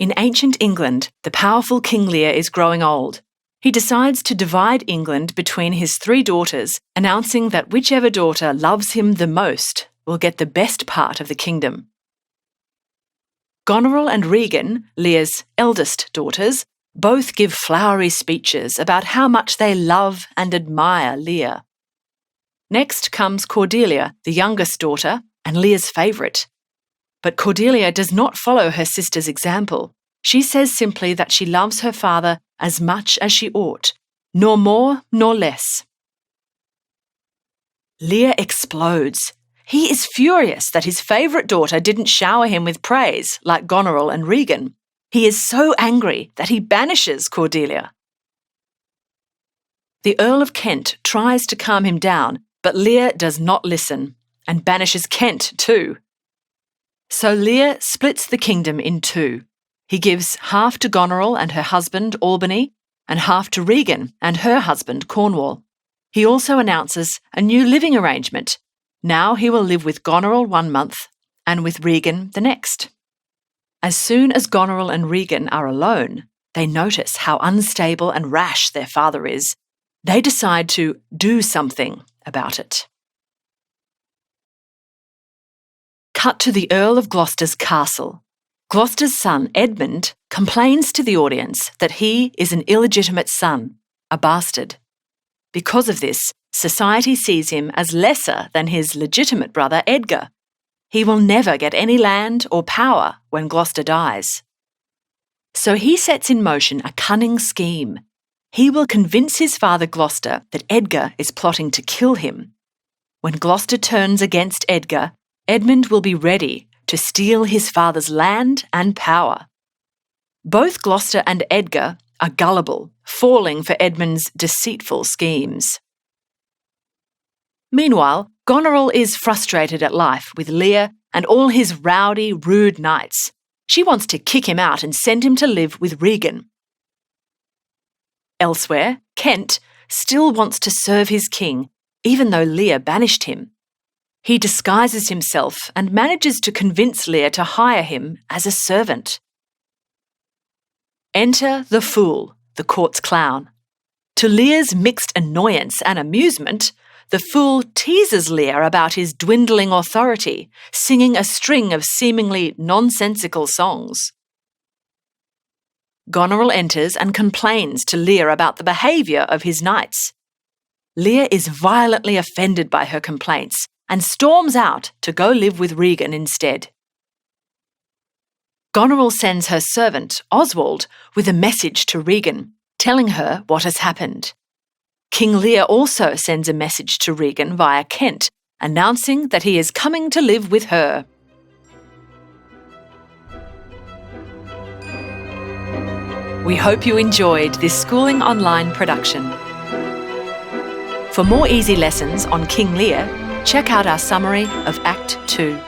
In ancient England, the powerful King Lear is growing old. He decides to divide England between his 3 daughters, announcing that whichever daughter loves him the most will get the best part of the kingdom. Goneril and Regan, Lear's eldest daughters, both give flowery speeches about how much they love and admire Lear. Next comes Cordelia, the youngest daughter, and Lear's favourite. But Cordelia does not follow her sister's example. She says simply that she loves her father as much as she ought, nor more nor less. Lear explodes. He is furious that his favourite daughter didn't shower him with praise like Goneril and Regan. He is so angry that he banishes Cordelia. The Earl of Kent tries to calm him down, but Lear does not listen, and banishes Kent too. So Lear splits the kingdom in 2. He gives half to Goneril and her husband, Albany, and half to Regan and her husband, Cornwall. He also announces a new living arrangement. Now he will live with Goneril 1 month and with Regan the next. As soon as Goneril and Regan are alone, they notice how unstable and rash their father is. They decide to do something about it. Cut to the Earl of Gloucester's castle. Gloucester's son, Edmund, complains to the audience that he is an illegitimate son, a bastard. Because of this, society sees him as lesser than his legitimate brother, Edgar. He will never get any land or power when Gloucester dies. So he sets in motion a cunning scheme. He will convince his father Gloucester that Edgar is plotting to kill him. When Gloucester turns against Edgar, Edmund will be ready to steal his father's land and power. Both Gloucester and Edgar are gullible, falling for Edmund's deceitful schemes. Meanwhile, Goneril is frustrated at life with Lear and all his rowdy, rude knights. She wants to kick him out and send him to live with Regan. Elsewhere, Kent still wants to serve his king, even though Lear banished him. He disguises himself and manages to convince Lear to hire him as a servant. Enter the fool, the court's clown. To Lear's mixed annoyance and amusement, the fool teases Lear about his dwindling authority, singing a string of seemingly nonsensical songs. Goneril enters and complains to Lear about the behaviour of his knights. Lear is violently offended by her complaints and storms out to go live with Regan instead. Goneril sends her servant, Oswald, with a message to Regan, telling her what has happened. King Lear also sends a message to Regan via Kent, announcing that he is coming to live with her. We hope you enjoyed this Schooling Online production. For more easy lessons on King Lear, check out our summary of Act 2.